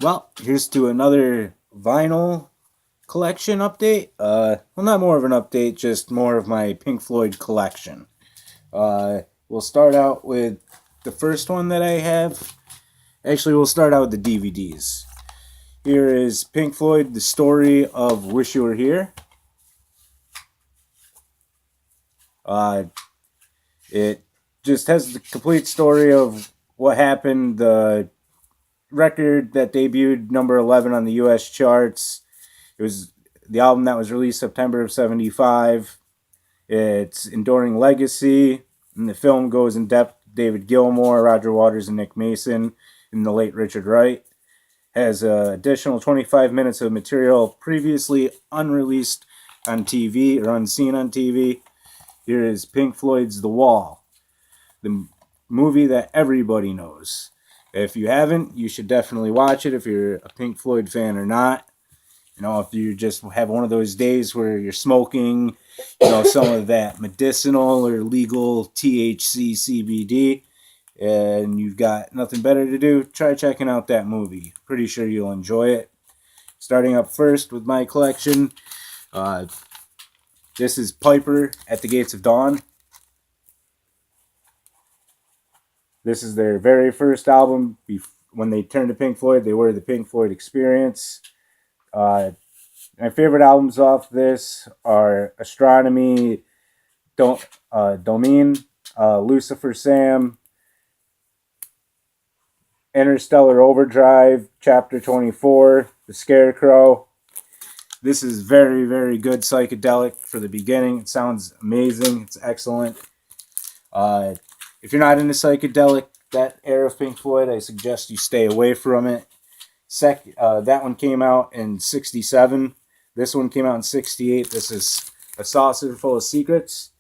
Well, here's to another vinyl collection update. Well, not more of an update, just more of my Pink Floyd collection. We'll start out with the first one that I have. Actually, we'll start out with the DVDs. Here is Pink Floyd, The Story of Wish You Were Here. Uh, it just has the complete story of what happened, the record that debuted number 11 on the US charts. It was the album that was released September of 75. It's Enduring Legacy. And the film goes in depth. David Gilmour, Roger Waters, and Nick Mason, and the late Richard Wright. Has additional 25 minutes of material previously unreleased on TV or unseen on TV. Here is Pink Floyd's The Wall, the movie that everybody knows. If you haven't, you should definitely watch it if you're a Pink Floyd fan or not. You know, if you just have one of those days where you're smoking, some of that medicinal or legal THC, CBD, and you've got nothing better to do, try checking out that movie. Pretty sure you'll enjoy it. Starting up first with my collection, uh, this is Piper at the Gates of Dawn. This is their very first album. When they turned to Pink Floyd, they were the Pink Floyd Experience. Uh, my favorite albums off this are Astronomy, Domain, Lucifer Sam, Interstellar Overdrive, Chapter 24, The Scarecrow. This is very, very good psychedelic for the beginning. It sounds amazing. It's excellent. If you're not into psychedelic, that era of Pink Floyd, I suggest you stay away from it. That one came out in 67. This one came out in 68. This is A Saucer Full of Secrets.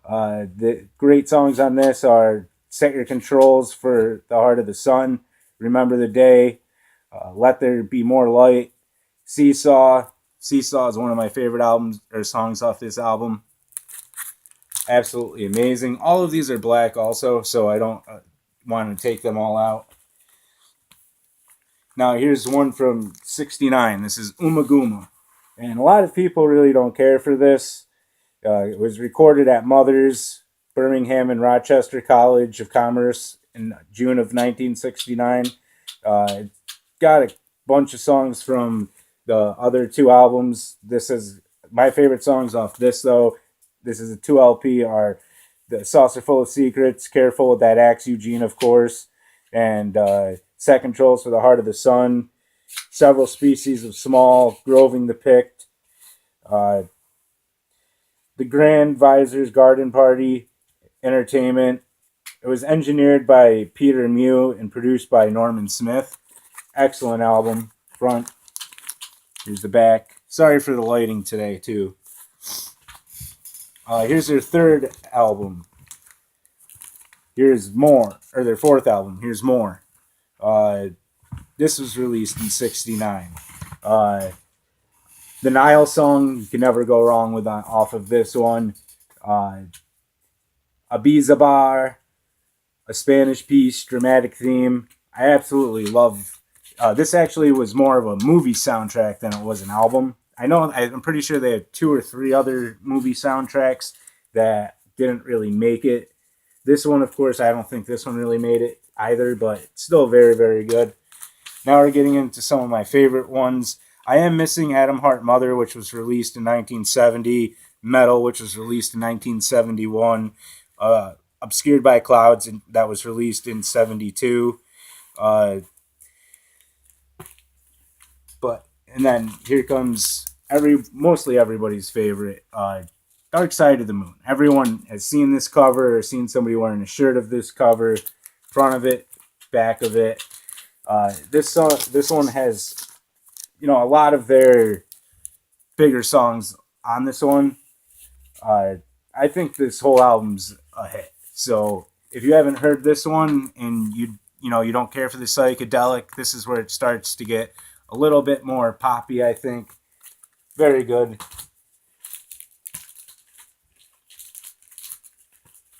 The great songs on this are Set Your Controls for the Heart of the Sun, Remember the Day, Let There Be More Light, Seesaw. Seesaw is one of my favorite albums or songs off this album. Absolutely amazing. All of these are black also, so I don't want to take them all out. Now here's one from 69. This is Umaguma. And a lot of people really don't care for this. It was recorded at Mother's, Birmingham and Rochester College of Commerce in June of 1969. It's got a bunch of songs from the other two albums. This is my favorite songs off this, though. This is a 2 LP, are The Saucer Full of Secrets, Careful with That Axe, Eugene, of course, and Set Controls for the Heart of the Sun, Several Species of Small, Groving the Picked, The Grand Visor's Garden Party, Entertainment. It was engineered by Peter Mew and produced by Norman Smith. Excellent album. Front. Here's the back. Sorry for the lighting today, too. Here's their third album. Here's More. Or their fourth album. Here's More. This was released in 69. The Nile song, you can never go wrong with off of this one. Ibiza Bar, A Spanish Piece, Dramatic Theme. I absolutely love. This actually was more of a movie soundtrack than it was an album. I'm pretty sure they had 2 or 3 other movie soundtracks that didn't really make it. This one, of course, I don't think this one really made it either, but it's still very, very good. Now we're getting into some of my favorite ones. I am missing Atom Heart Mother, which was released in 1970. Metal, which was released in 1971. Obscured by Clouds, that was released in 72. And then here comes mostly everybody's favorite, Dark Side of the Moon. Everyone has seen this cover or seen somebody wearing a shirt of this cover, front of it, back of it. This one has, a lot of their bigger songs on this one. I think this whole album's a hit. So if you haven't heard this one and you don't care for the psychedelic, this is where it starts to get a little bit more poppy, I think. Very good.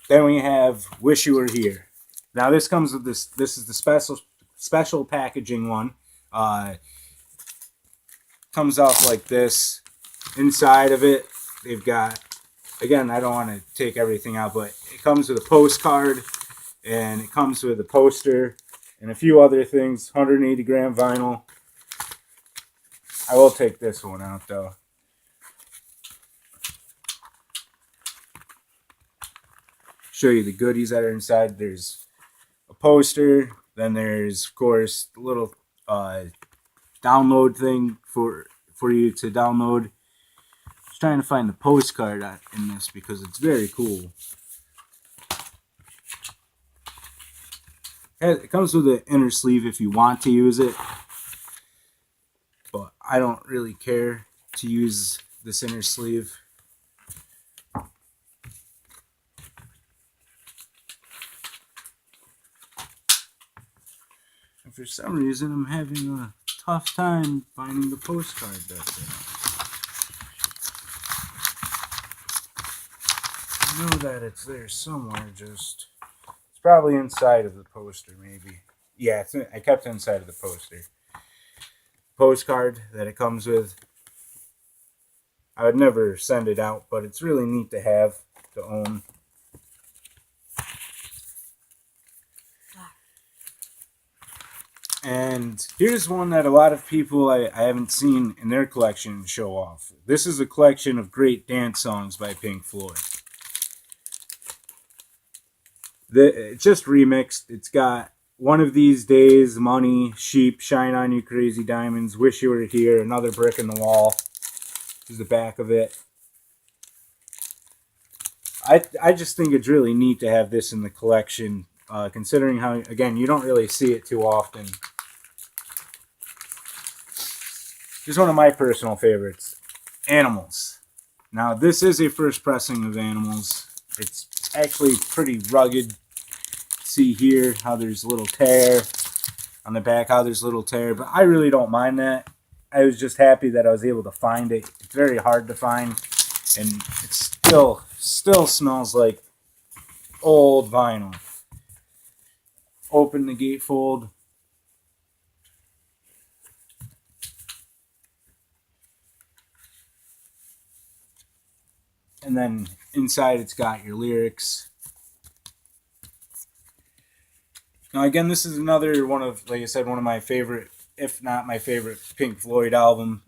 Then we have Wish You Were Here. Now this comes with this. This is the special packaging one. Uh, Comes off like this. Inside of it, they've got, again, I don't want to take everything out, but it comes with a postcard and it comes with a poster and a few other things. 180-gram vinyl. I will take this one out though. Show you the goodies that are inside. There's a poster. Then there's, of course, a little download thing for you to download. Just trying to find the postcard in this because it's very cool. It comes with an inner sleeve if you want to use it, but I don't really care to use this inner sleeve. And for some reason, I'm having a tough time finding the postcard that's in it. I know that it's there somewhere, just... It's probably inside of the poster, maybe. Yeah, I kept it inside of the poster. Postcard that it comes with. I would never send it out, but it's really neat to have, to own. And here's one that a lot of people I haven't seen in their collection show off. This is a collection of great dance songs by Pink Floyd. It's just remixed. It's got One of These Days, Money, Sheep, Shine On You Crazy Diamonds, Wish You Were Here, Another Brick in the Wall. This is the back of it. I just think it's really neat to have this in the collection, considering how, again, you don't really see it too often. Here's one of my personal favorites, Animals. Now, this is a first pressing of Animals. It's actually pretty rugged. See here how there's a little tear on the back, how there's a little tear, but I really don't mind that. I was just happy that I was able to find it. It's very hard to find, and it still smells like old vinyl. Open the gatefold. And then inside it's got your lyrics. Now again, this is another one of, like I said, one of my favorite, if not my favorite, Pink Floyd album.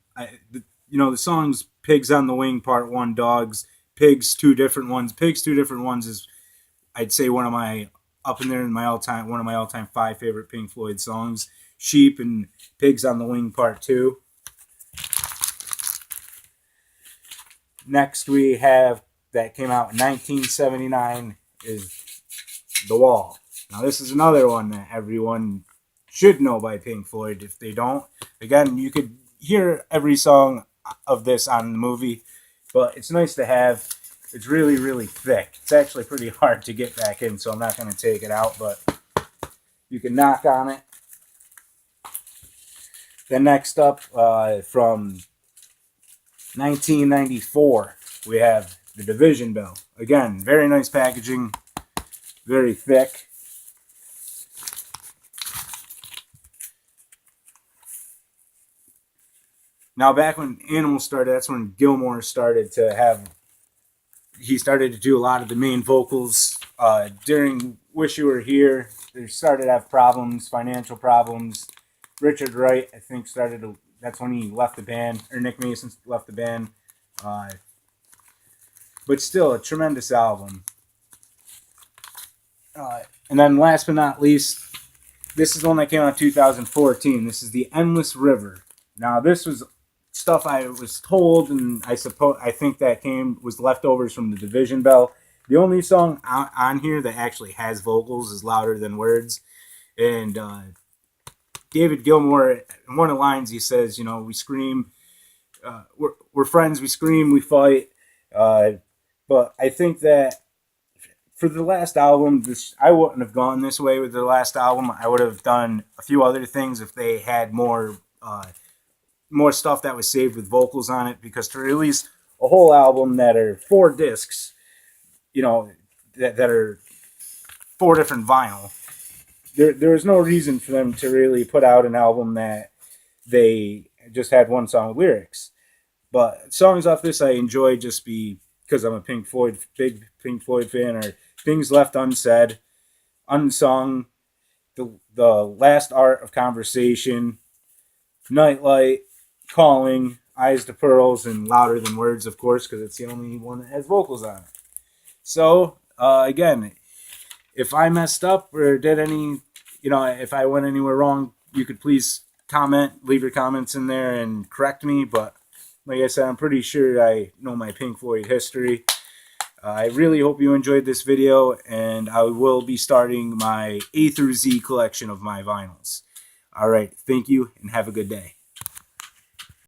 The songs Pigs on the Wing Part 1, Dogs, Pigs, Two Different Ones. Pigs, Two Different Ones is, I'd say, one of my, up in there in my all-time, one of my all-time 5 favorite Pink Floyd songs. Sheep and Pigs on the Wing Part 2. Next we have, that came out in 1979, is The Wall. Now this is another one that everyone should know by Pink Floyd. If they don't, again, you could hear every song of this on the movie, but it's nice to have. It's really, really thick. It's actually pretty hard to get back in, so I'm not going to take it out, but you can knock on it. Then next up, from 1994, we have the Division Bell. Again, very nice packaging, very thick. Now, back when Animals started, that's when Gilmour started to have, he started to do a lot of the main vocals. During Wish You Were Here, they started to have problems, financial problems. Richard Wright, I think, that's when he left the band, or Nick Mason left the band. But still, a tremendous album. And then last but not least, this is the one that came out in 2014. This is The Endless River. Now, this was stuff I was told, and I think that was leftovers from the Division Bell. The only song on here that actually has vocals is Louder Than Words. And David Gilmour, in one of the lines, he says, we scream, we're friends, we scream, we fight. But I think that for the last album, I wouldn't have gone this way with the last album. I would have done a few other things if they had more stuff that was saved with vocals on it, because to release a whole album that are 4 discs, that are 4 different vinyl, there was no reason for them to really put out an album that they just had one song with lyrics. But songs off this I enjoy just because I'm a big Pink Floyd fan, or Things Left Unsaid, Unsung, the Last Art of Conversation, Nightlight, Calling, Eyes to Pearls, and Louder Than Words, of course, because it's the only one that has vocals on it. So, again, if I messed up or did any, if I went anywhere wrong, you could please leave your comments in there and correct me. But like I said, I'm pretty sure I know my Pink Floyd history. I really hope you enjoyed this video, and I will be starting my A through Z collection of my vinyls. All right, thank you, and have a good day.